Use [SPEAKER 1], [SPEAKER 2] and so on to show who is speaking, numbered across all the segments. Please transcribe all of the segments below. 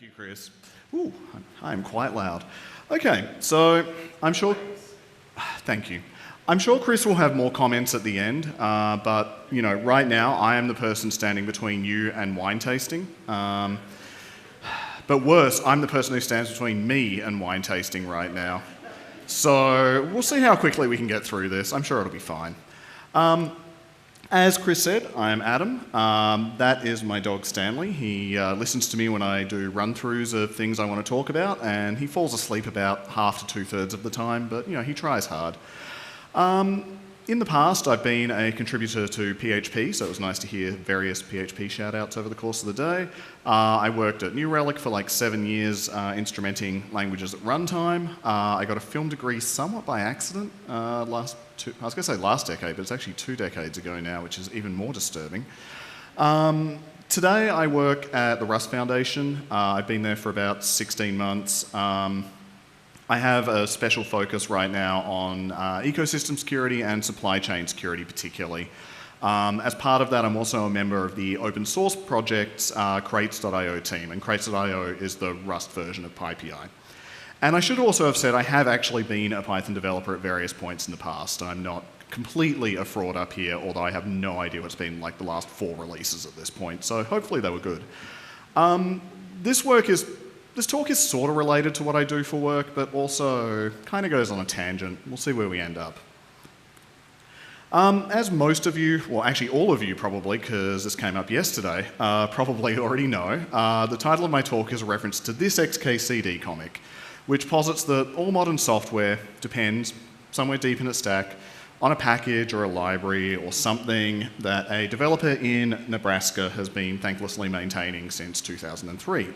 [SPEAKER 1] you, Chris. Ooh, I'm quite loud. Okay, so I'm sure... Thank you. I'm sure Chris will have more comments at the end, but, you know, right now I am the person standing between you and wine tasting. But worse, I'm the person who stands between me and wine tasting right now. So we'll see how quickly we can get through this. I'm sure it'll be fine. As Chris said, I am Adam. That is my dog Stanley. He listens to me when I do run-throughs of things I want to talk about, and he falls asleep about half to two-thirds of the time, but, you know, he tries hard. In the past, I've been a contributor to PHP, so it was nice to hear various PHP shout-outs over the course of the day. I worked at New Relic for like 7 years, instrumenting languages at runtime. I got a film degree somewhat by accident I was going to say last decade, but it's actually 2 decades ago now, which is even more disturbing. Today, I work at the Rust Foundation. I've been there for about 16 months. I have a special focus right now on ecosystem security and supply chain security particularly. As part of that, I'm also a member of the open source project's crates.io team, and crates.io is the Rust version of PyPI. And I should also have said I have actually been a Python developer at various points in the past. I'm not completely a fraud up here, although I have no idea what's been like the last 4 releases at this point, so hopefully they were good. This talk is sort of related to what I do for work, but also kind of goes on a tangent. We'll see where we end up. As most of you, well actually all of you probably, because this came up yesterday, probably already know, the title of my talk is a reference to this XKCD comic, which posits that all modern software depends, somewhere deep in its stack, on a package or a library or something that a developer in Nebraska has been thanklessly maintaining since 2003.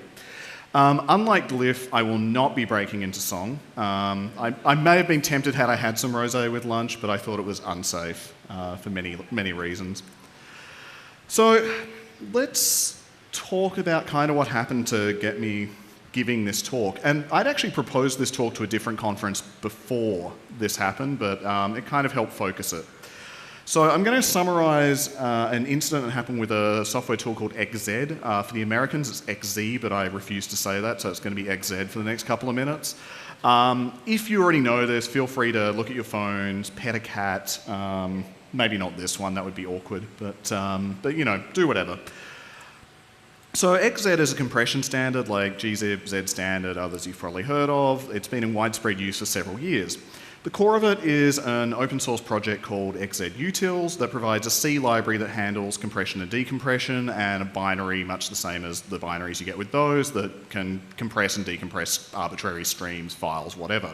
[SPEAKER 1] Unlike Glyph, I will not be breaking into song. I may have been tempted had I had some rosé with lunch, but I thought it was unsafe for many reasons. So let's talk about kind of what happened to get me giving this talk. And I'd actually proposed this talk to a different conference before this happened, but it kind of helped focus it. So I'm going to summarize an incident that happened with a software tool called XZ. For the Americans, it's XZ, but I refuse to say that, so it's going to be XZ for the next couple of minutes. If you already know this, feel free to look at your phones, pet a cat. Maybe not this one, that would be awkward, but you know, do whatever. So XZ is a compression standard like gzip, zstandard, others you've probably heard of. It's been in widespread use for several years. The core of it is an open source project called XZUtils that provides a C library that handles compression and decompression, and a binary much the same as the binaries you get with those that can compress and decompress arbitrary streams, files, whatever.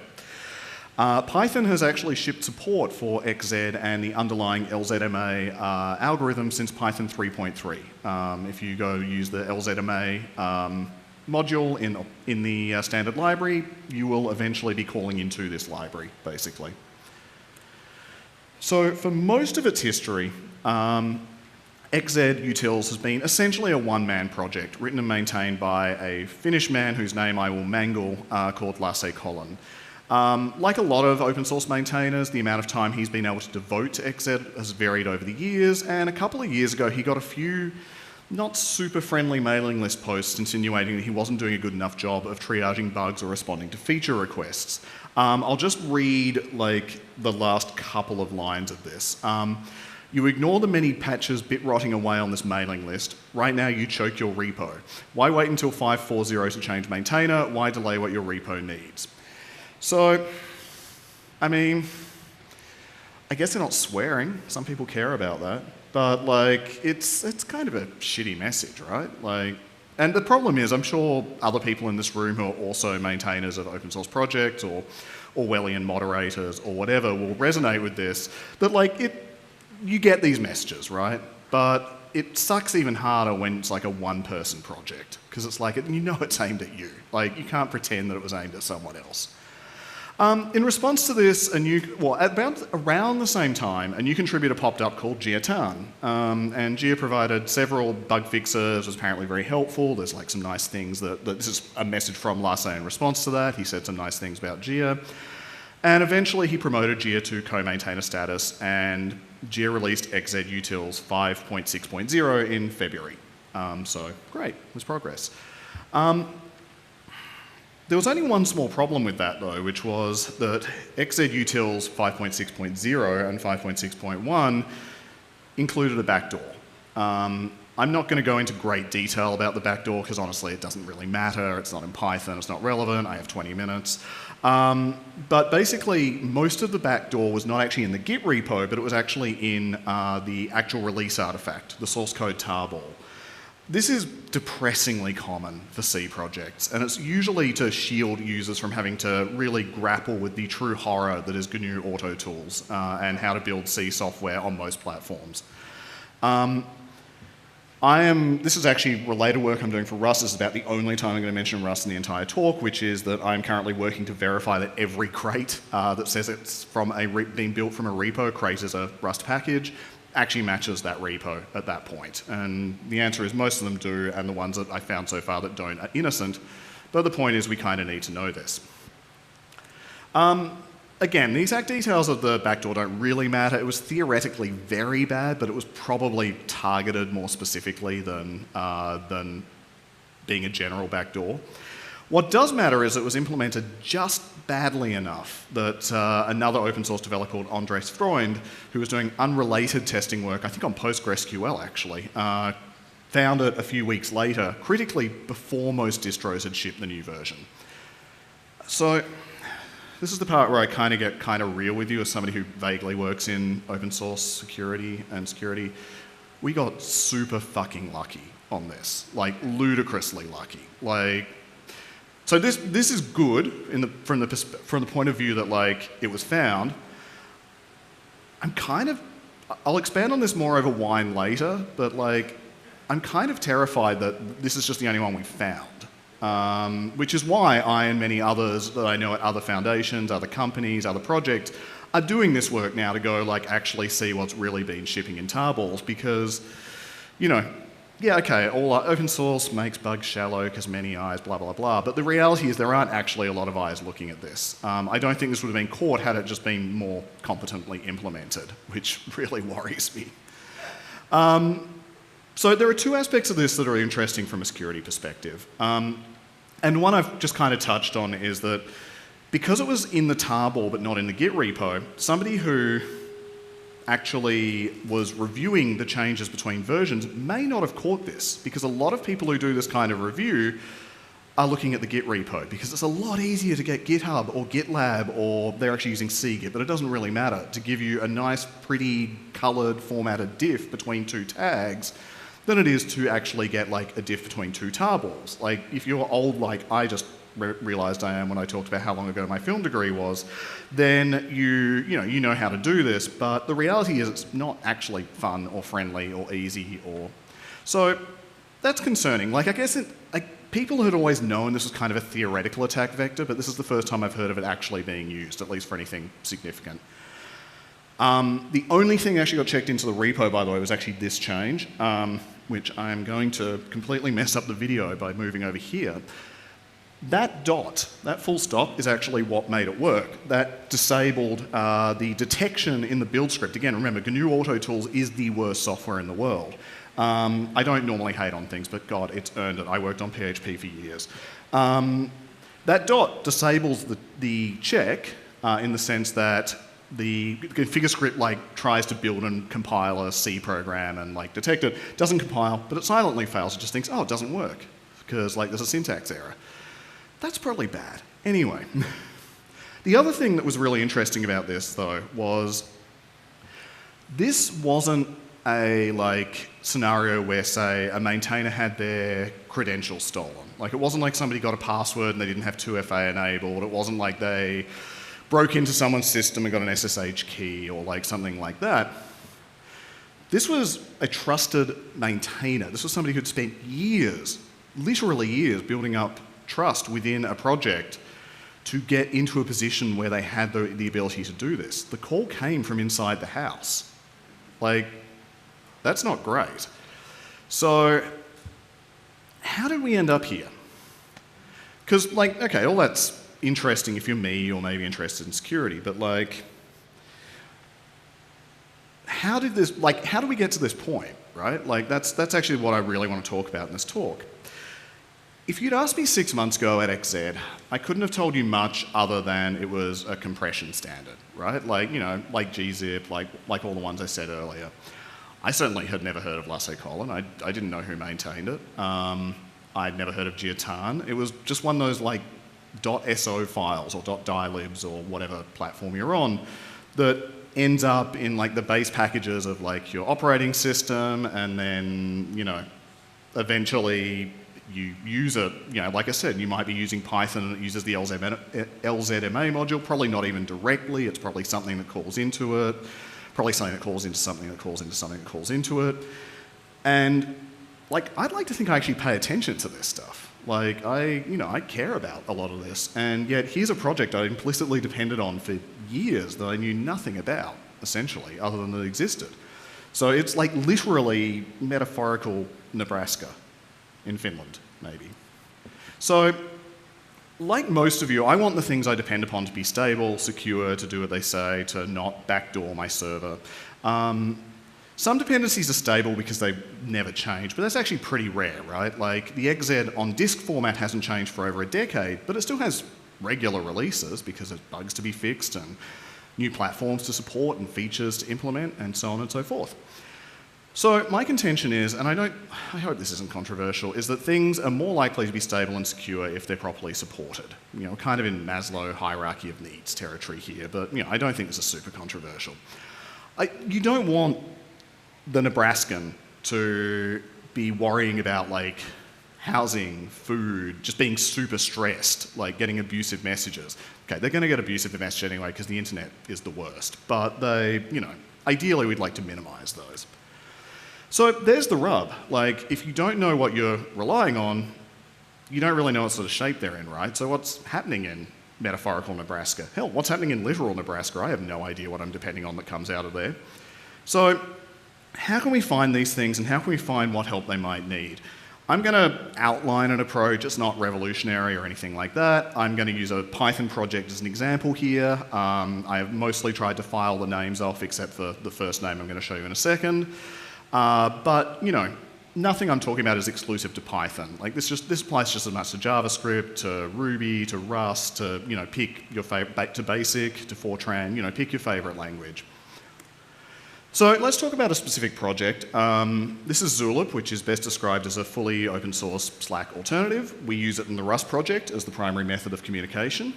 [SPEAKER 1] Python has actually shipped support for XZ and the underlying LZMA algorithm since Python 3.3. If you go use the LZMA module in the standard library, you will eventually be calling into this library, basically. So for most of its history, XZUtils has been essentially a one-man project written and maintained by a Finnish man whose name I will mangle, called Lasse Collin. Like a lot of open source maintainers, the amount of time he's been able to devote to XZ has varied over the years, and a couple of years ago he got a few not super friendly mailing list posts insinuating that he wasn't doing a good enough job of triaging bugs or responding to feature requests. I'll just read like the last couple of lines of this. You ignore the many patches bit rotting away on this mailing list. Right now you choke your repo. Why wait until 5.4.0 to change maintainer? Why delay what your repo needs? So, I mean, I guess they're not swearing. Some people care about that. But like, it's kind of a shitty message, right? Like, and the problem is, I'm sure other people in this room who are also maintainers of open source projects or Orwellian moderators or whatever will resonate with this. That like, you get these messages, right? But it sucks even harder when it's like a one-person project, because it's like, you know it's aimed at you. Like, you can't pretend that it was aimed at someone else. In response to this, around the same time, a new contributor popped up called Gia Tan. And Gia provided several bug fixes, was apparently very helpful. There's like some nice things this is a message from Lasse in response to that. He said some nice things about Gia. And eventually he promoted Gia to co-maintainer status, and Gia released XZUtils 5.6.0 in February. So great, there's progress. There was only one small problem with that though, which was that XZUtils 5.6.0 and 5.6.1 included a backdoor. I'm not going to go into great detail about the backdoor because honestly it doesn't really matter. It's not in Python, it's not relevant, I have 20 minutes. But basically most of the backdoor was not actually in the Git repo, but it was actually in the actual release artifact, the source code tarball. This is depressingly common for C projects, and it's usually to shield users from having to really grapple with the true horror that is GNU Auto Tools and how to build C software on most platforms. This is actually related work I'm doing for Rust. This is about the only time I'm going to mention Rust in the entire talk, which is that I'm currently working to verify that every crate that says it's from being built from a repo, crate is a Rust package, actually matches that repo at that point. And the answer is most of them do, and the ones that I found so far that don't are innocent. But the point is we kind of need to know this. Again, the exact details of the backdoor don't really matter. It was theoretically very bad, but it was probably targeted more specifically than being a general backdoor. What does matter is it was implemented just badly enough that another open source developer called Andres Freund, who was doing unrelated testing work, I think on PostgreSQL actually, found it a few weeks later, critically before most distros had shipped the new version. So this is the part where I kind of get kind of real with you as somebody who vaguely works in open source security and security. We got super fucking lucky on this, like ludicrously lucky. So this is good from the point of view that like it was found. I'll expand on this more over wine later, but like I'm kind of terrified that this is just the only one we found, which is why I and many others that I know at other foundations, other companies, other projects are doing this work now to go like actually see what's really been shipping in tarballs because, you know, yeah, okay, all open source makes bugs shallow because many eyes, blah, blah, blah. But the reality is there aren't actually a lot of eyes looking at this. I don't think this would have been caught had it just been more competently implemented, which really worries me. So there are two aspects of this that are interesting from a security perspective. And one I've just kind of touched on is that because it was in the tarball but not in the Git repo, somebody who actually was reviewing the changes between versions may not have caught this because a lot of people who do this kind of review are looking at the Git repo because it's a lot easier to get GitHub or GitLab or they're actually using cgit, but it doesn't really matter to give you a nice, pretty, colored, formatted diff between two tags than it is to actually get like a diff between two tarballs. Like if you're old like I just realized I am when I talked about how long ago my film degree was, then you know how to do this, but the reality is it's not actually fun or friendly or easy or... So that's concerning. Like I guess people had always known this was kind of a theoretical attack vector, but this is the first time I've heard of it actually being used, at least for anything significant. The only thing that actually got checked into the repo, by the way, was actually this change, which I'm going to completely mess up the video by moving over here. That dot, that full stop, is actually what made it work. That disabled the detection in the build script. Again, remember, GNU Auto Tools is the worst software in the world. I don't normally hate on things, but God, it's earned it. I worked on PHP for years. That dot disables the check in the sense that the configure script like tries to build and compile a C program and like detect it. Doesn't compile, but it silently fails. It just thinks, oh, it doesn't work because like there's a syntax error. That's probably bad. Anyway, the other thing that was really interesting about this, though, was this wasn't a like scenario where, say, a maintainer had their credentials stolen. Like, it wasn't like somebody got a password and they didn't have 2FA enabled. It wasn't like they broke into someone's system and got an SSH key or like something like that. This was a trusted maintainer. This was somebody who'd spent years, literally years, building up trust within a project to get into a position where they had the ability to do this. The call came from inside the house. Like, that's not great. So, how did we end up here? Because, like, okay, all that's interesting if you're me or maybe interested in security, but like, how do we get to this point, right? Like, that's actually what I really want to talk about in this talk. If you'd asked me 6 months ago at XZ, I couldn't have told you much other than it was a compression standard, right? Like, you know, like gzip, like all the ones I said earlier. I certainly had never heard of Lasso Colon. I didn't know who maintained it. I'd never heard of Geotan. It was just one of those like .so files or .dilibs or whatever platform you're on that ends up in like the base packages of like your operating system, and then, you know, eventually you use it, you know, like I said, you might be using Python and it uses the LZMA module, probably not even directly, it's probably something that calls into it, probably something that calls into something that calls into something that calls into it. And like, I'd like to think I actually pay attention to this stuff. Like, I care about a lot of this, and yet here's a project I implicitly depended on for years that I knew nothing about, essentially, other than that it existed. So it's like literally metaphorical Nebraska in Finland, maybe. So, like most of you, I want the things I depend upon to be stable, secure, to do what they say, to not backdoor my server. Some dependencies are stable because they never change, but that's actually pretty rare, right? Like the XZ on disk format hasn't changed for over a decade, but it still has regular releases because there's bugs to be fixed and new platforms to support and features to implement and so on and so forth. So my contention is, and I hope this isn't controversial, is that things are more likely to be stable and secure if they're properly supported. You know, kind of in Maslow hierarchy of needs territory here, but you know, I don't think this is super controversial. You don't want the Nebraskan to be worrying about like housing, food, just being super stressed, like getting abusive messages. Okay, they're going to get abusive messages anyway because the internet is the worst, but they, you know, ideally we'd like to minimize those. So there's the rub. Like, if you don't know what you're relying on, you don't really know what sort of shape they're in, right? So what's happening in metaphorical Nebraska? Hell, what's happening in literal Nebraska? I have no idea what I'm depending on that comes out of there. So how can we find these things, and how can we find what help they might need? I'm going to outline an approach. It's not revolutionary or anything like that. I'm going to use a Python project as an example here. I have mostly tried to file the names off, except for the first name I'm going to show you in a second. But, you know, nothing I'm talking about is exclusive to Python. Like this applies just as much to JavaScript, to Ruby, to Rust, to, you know, pick your favorite, to BASIC, to Fortran, you know, pick your favorite language. So let's talk about a specific project. This is Zulip, which is best described as a fully open source Slack alternative. We use it in the Rust project as the primary method of communication.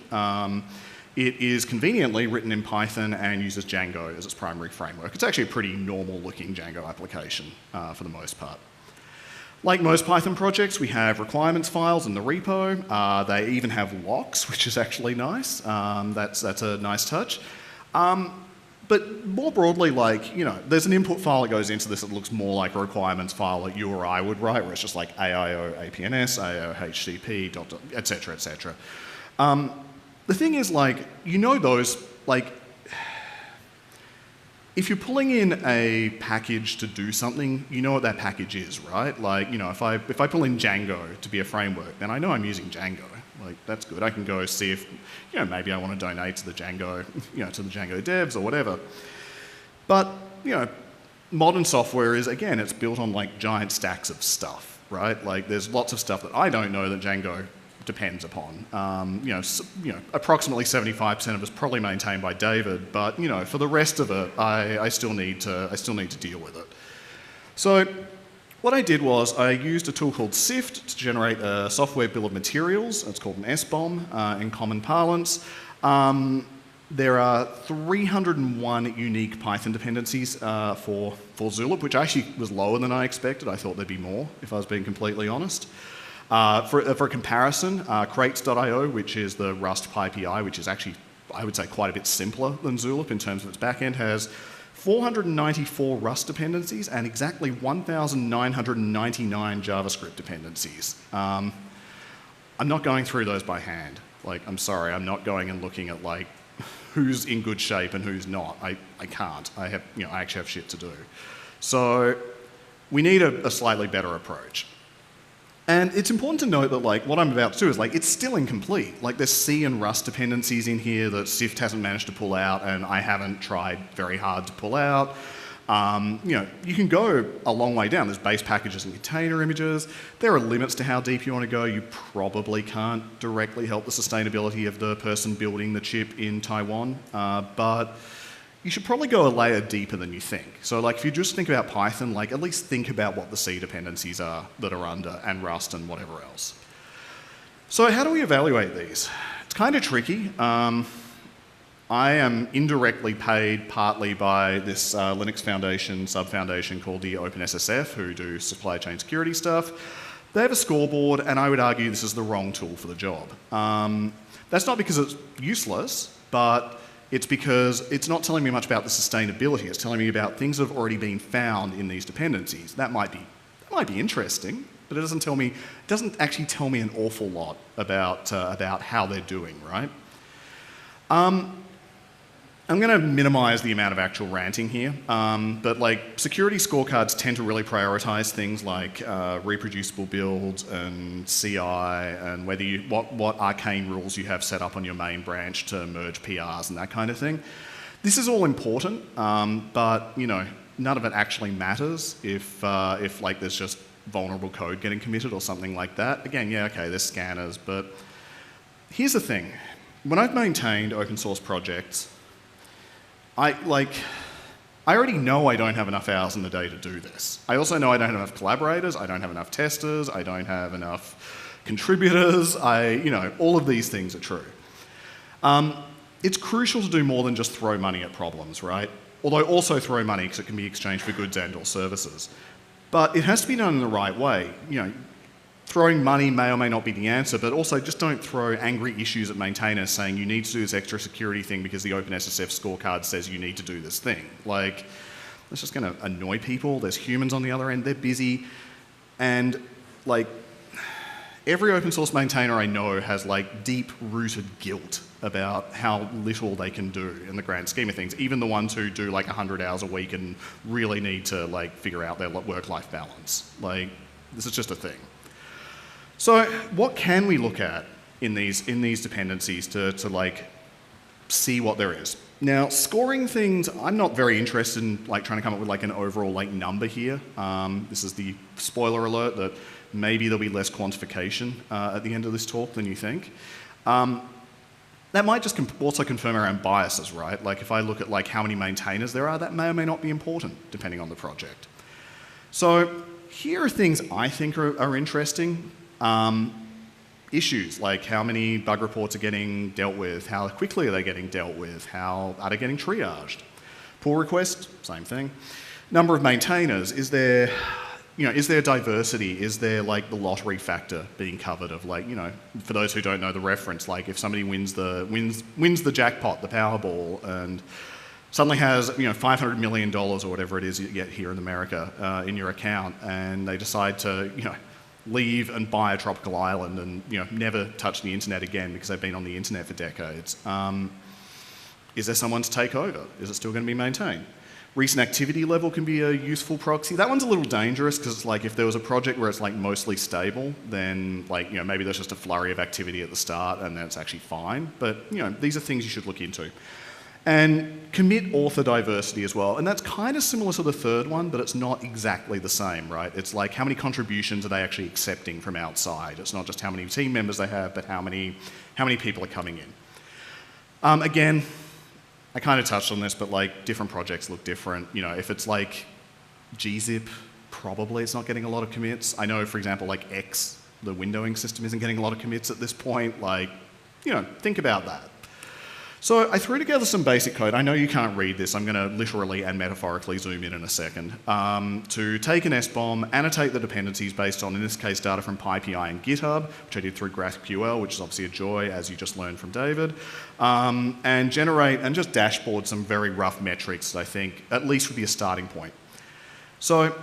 [SPEAKER 1] It is conveniently written in Python and uses Django as its primary framework. It's actually a pretty normal looking Django application for the most part. Like most Python projects, we have requirements files in the repo. They even have locks, which is actually nice. That's a nice touch. But more broadly, like, you know, there's an input file that goes into this that looks more like a requirements file that you or I would write, where it's just like AIO, APNS, AIO, HTTP, et cetera, et cetera. The thing is, like, you know those, like, if you're pulling in a package to do something, you know what that package is, right? Like, you know, if I pull in Django to be a framework, then I know I'm using Django. Like, that's good. I can go see if, you know, maybe I want to donate to the Django, you know, to the Django devs or whatever. But, you know, modern software is, again, it's built on like giant stacks of stuff, right? Like, there's lots of stuff that I don't know that Django depends upon. You know, approximately 75% of it's probably maintained by David, but, you know, for the rest of it, I still need to deal with it. So what I did was I used a tool called Sift to generate a software bill of materials. It's called an SBOM in common parlance. There are 301 unique Python dependencies for Zulip, which actually was lower than I expected. I thought there'd be more, if I was being completely honest. For comparison, crates.io, which is the Rust PyPI, which is actually, I would say, quite a bit simpler than Zulip in terms of its backend, has 494 Rust dependencies and exactly 1,999 JavaScript dependencies. I'm not going through those by hand. Like, I'm sorry, I'm not going and looking at like who's in good shape and who's not. I can't. I actually have shit to do. So we need a slightly better approach. And it's important to note that, like, what I'm about to do is, like, it's still incomplete. Like, there's C and Rust dependencies in here that Sift hasn't managed to pull out, and I haven't tried very hard to pull out. You can go a long way down. There's base packages and container images. There are limits to how deep you want to go. You probably can't directly help the sustainability of the person building the chip in Taiwan, but you should probably go a layer deeper than you think. So if you just think about Python, at least think about what the C dependencies are that are under, and Rust and whatever else. So how do we evaluate these? It's kind of tricky. I am indirectly paid partly by this Linux Foundation sub-foundation called the OpenSSF, who do supply chain security stuff. They have a scoreboard, and I would argue this is the wrong tool for the job. That's not because it's useless, but it's because it's not telling me much about the sustainability. It's telling me about things that have already been found in these dependencies. That might be interesting, but it doesn't actually tell me an awful lot about how they're doing, right? I'm going to minimize the amount of actual ranting here, but security scorecards tend to really prioritize things like reproducible builds and CI and what arcane rules you have set up on your main branch to merge PRs and that kind of thing. This is all important, but none of it actually matters if there's just vulnerable code getting committed or something like that. Again, yeah, okay, there's scanners, but here's the thing. When I've maintained open source projects, I already know I don't have enough hours in the day to do this. I also know I don't have enough collaborators, I don't have enough testers, I don't have enough contributors, all of these things are true. It's crucial to do more than just throw money at problems, right? Although also throw money because it can be exchanged for goods and or services. But it has to be done in the right way. Throwing money may or may not be the answer, but also just don't throw angry issues at maintainers saying you need to do this extra security thing because the OpenSSF scorecard says you need to do this thing. That's just going to annoy people. There's humans on the other end, they're busy. And every open source maintainer I know has deep-rooted guilt about how little they can do in the grand scheme of things, even the ones who do 100 hours a week and really need to figure out their work-life balance. This is just a thing. So what can we look at in these dependencies to see what there is? Now, scoring things, I'm not very interested in trying to come up with an overall number here. This is the spoiler alert that maybe there'll be less quantification at the end of this talk than you think. That might just also confirm our own biases, right? If I look at how many maintainers there are, that may or may not be important depending on the project. So here are things I think are interesting. Issues like how many bug reports are getting dealt with, how quickly are they getting dealt with, how are they getting triaged. Pull requests, same thing. Number of maintainers, is there diversity? Is there the lottery factor being covered of for those who don't know the reference, if somebody wins the jackpot, the Powerball, and suddenly has $500 million or whatever it is you get here in America in your account, and they decide to leave and buy a tropical island and never touch the internet again because they've been on the internet for decades. Is there someone to take over? Is it still going to be maintained? Recent activity level can be a useful proxy. That one's a little dangerous because if there was a project where it's mostly stable, then maybe there's just a flurry of activity at the start and then it's actually fine. But these are things you should look into. And commit author diversity as well. And that's kind of similar to the third one, but it's not exactly the same, right? It's how many contributions are they actually accepting from outside? It's not just how many team members they have, but how many people are coming in. Again, I kind of touched on this, but different projects look different. If it's gzip, probably it's not getting a lot of commits. I know, for example, X, the windowing system isn't getting a lot of commits at this point. Think about that. So I threw together some basic code. I know you can't read this. I'm going to literally and metaphorically zoom in a second. To take an SBOM, annotate the dependencies based on, in this case, data from PyPI and GitHub, which I did through GraphQL, which is obviously a joy, as you just learned from David, and generate and just dashboard some very rough metrics that I think at least would be a starting point. So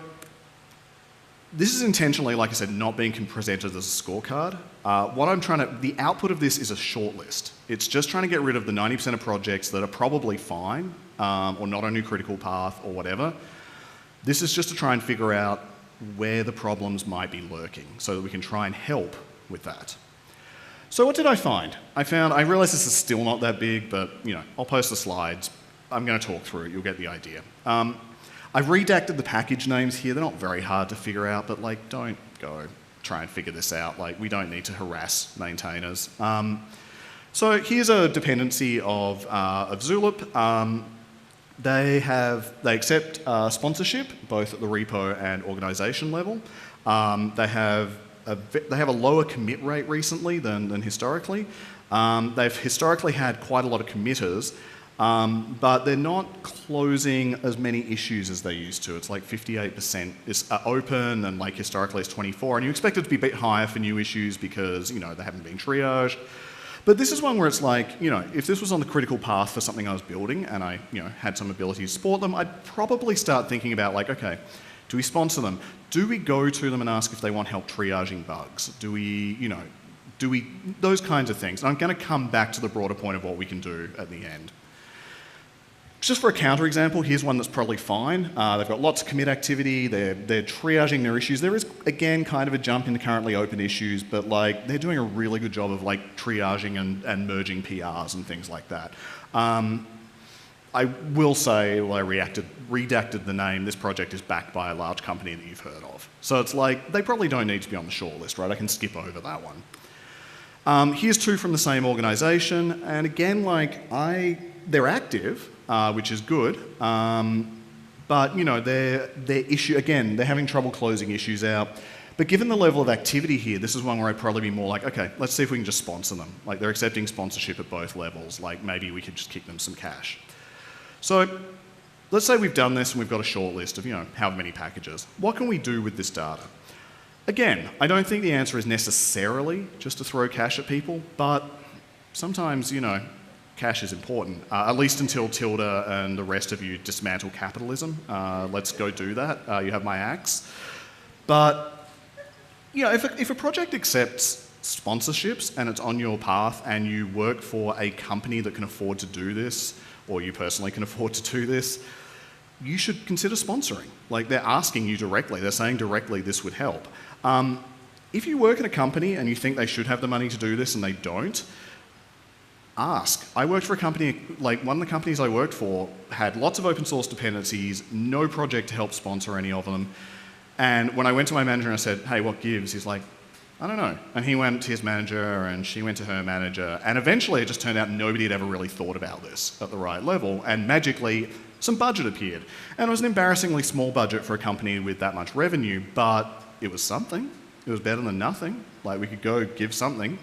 [SPEAKER 1] this is intentionally, like I said, not being presented as a scorecard. The output of this is a shortlist. It's just trying to get rid of the 90% of projects that are probably fine, or not on your critical path, or whatever. This is just to try and figure out where the problems might be lurking, so that we can try and help with that. So what did I find? I realize this is still not that big, but I'll post the slides. I'm going to talk through it, you'll get the idea. I I've redacted the package names here. They're not very hard to figure out, but like, don't go try and figure this out. Like, we don't need to harass maintainers. So here's a dependency of Zulip. They accept sponsorship both at the repo and organisation level. They have a lower commit rate recently than historically. They've historically had quite a lot of committers, but they're not closing as many issues as they used to. It's like 58% is open, and like historically it's 24. And you expect it to be a bit higher for new issues because they haven't been triaged. But this is one where it's like, if this was on the critical path for something I was building and I, had some ability to support them, I'd probably start thinking about like, okay, do we sponsor them? Do we go to them and ask if they want help triaging bugs? Do we, those kinds of things. And I'm going to come back to the broader point of what we can do at the end. Just for a counterexample, here's one that's probably fine. They've got lots of commit activity, they're triaging their issues. There is, again, kind of a jump into currently open issues, but like they're doing a really good job of like triaging and merging PRs and things like that. I will say, I redacted the name, this project is backed by a large company that you've heard of. So it's like, they probably don't need to be on the shortlist, right? I can skip over that one. Here's two from the same organisation, and again, like they're active, which is good, but their issue, again, they're having trouble closing issues out. But given the level of activity here, this is one where I'd probably be more like, okay, let's see if we can just sponsor them. Like they're accepting sponsorship at both levels, like maybe we could just kick them some cash. So let's say we've done this and we've got a short list of, how many packages. What can we do with this data? Again, I don't think the answer is necessarily just to throw cash at people, but sometimes, cash is important, at least until Tilda and the rest of you dismantle capitalism. Let's go do that. You have my axe. But, if a project accepts sponsorships and it's on your path and you work for a company that can afford to do this, or you personally can afford to do this, you should consider sponsoring. Like they're asking you directly, they're saying directly this would help. If you work at a company and you think they should have the money to do this and they don't, ask. I worked for a company, like one of the companies I worked for had lots of open source dependencies, no project to help sponsor any of them. And when I went to my manager and I said, hey, what gives? He's like, I don't know. And he went to his manager and she went to her manager. And eventually it just turned out nobody had ever really thought about this at the right level. And magically, some budget appeared. And it was an embarrassingly small budget for a company with that much revenue, but it was something. It was better than nothing. Like we could go give something.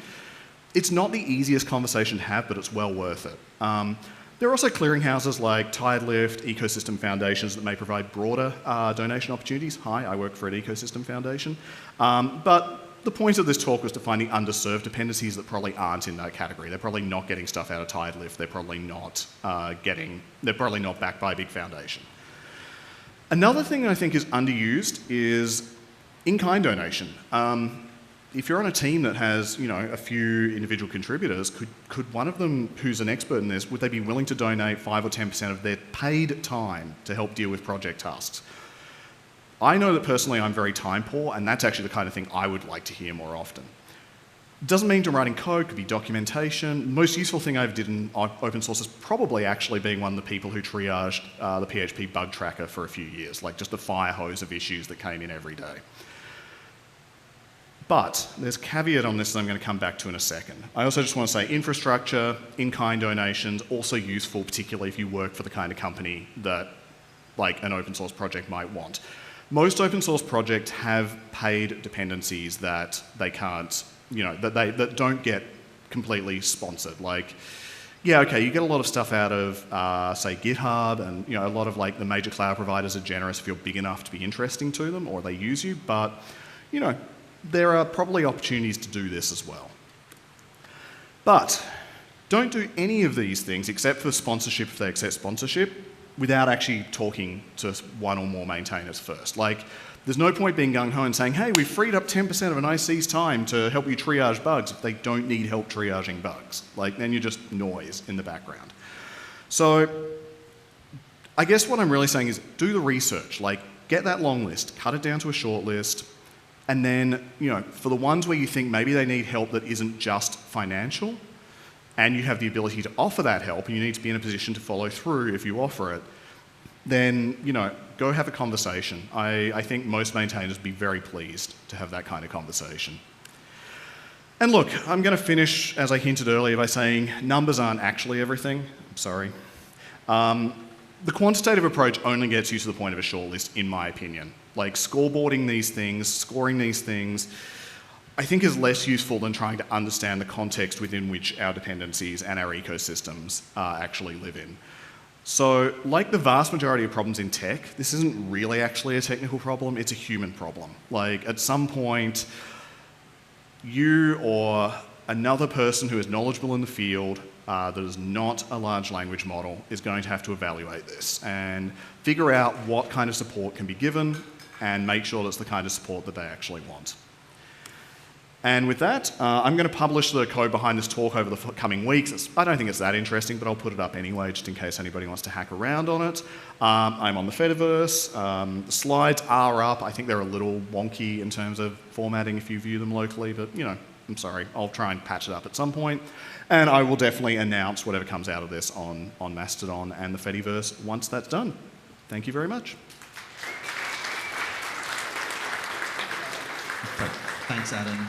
[SPEAKER 1] It's not the easiest conversation to have, but it's well worth it. There are also clearinghouses like Tidelift, ecosystem foundations that may provide broader donation opportunities. Hi, I work for an ecosystem foundation. But the point of this talk was to find the underserved dependencies that probably aren't in that category. They're probably not getting stuff out of Tidelift. They're probably not backed by a big foundation. Another thing I think is underused is in-kind donation. If you're on a team that has, a few individual contributors, could one of them who's an expert in this, would they be willing to donate 5 or 10% of their paid time to help deal with project tasks? I know that personally I'm very time poor, and that's actually the kind of thing I would like to hear more often. Doesn't mean to writing code, could be documentation. The most useful thing I've did in open source is probably actually being one of the people who triaged the PHP bug tracker for a few years, like just a fire hose of issues that came in every day. But there's a caveat on this that I'm going to come back to in a second. I also just want to say infrastructure, in-kind donations, also useful, particularly if you work for the kind of company that like an open source project might want. Most open source projects have paid dependencies that they can't, that don't get completely sponsored. Like, yeah, okay, you get a lot of stuff out of, say, GitHub, and a lot of like the major cloud providers are generous if you're big enough to be interesting to them, or they use you, but, there are probably opportunities to do this as well. But don't do any of these things except for sponsorship if they accept sponsorship without actually talking to one or more maintainers first. Like, there's no point being gung-ho and saying, hey, we've freed up 10% of an IC's time to help you triage bugs if they don't need help triaging bugs. Like, then you're just noise in the background. So I guess what I'm really saying is do the research. Like, get that long list, cut it down to a short list, and then, for the ones where you think maybe they need help that isn't just financial, and you have the ability to offer that help, and you need to be in a position to follow through if you offer it, then, go have a conversation. I think most maintainers would be very pleased to have that kind of conversation. And look, I'm going to finish, as I hinted earlier, by saying numbers aren't actually everything. I'm sorry. The quantitative approach only gets you to the point of a shortlist, in my opinion. Like scoreboarding these things, scoring these things, I think is less useful than trying to understand the context within which our dependencies and our ecosystems actually live in. So, like the vast majority of problems in tech, this isn't really actually a technical problem, it's a human problem. Like, at some point, you or another person who is knowledgeable in the field that is not a large language model is going to have to evaluate this and figure out what kind of support can be given and make sure that's the kind of support that they actually want. And with that, I'm going to publish the code behind this talk over the coming weeks. I don't think it's that interesting, but I'll put it up anyway, just in case anybody wants to hack around on it. I'm on the Fediverse. The slides are up. I think they're a little wonky in terms of formatting if you view them locally, but you know, I'm sorry. I'll try and patch it up at some point. And I will definitely announce whatever comes out of this on Mastodon and the Fediverse once that's done. Thank you very much.
[SPEAKER 2] Thanks, Adam.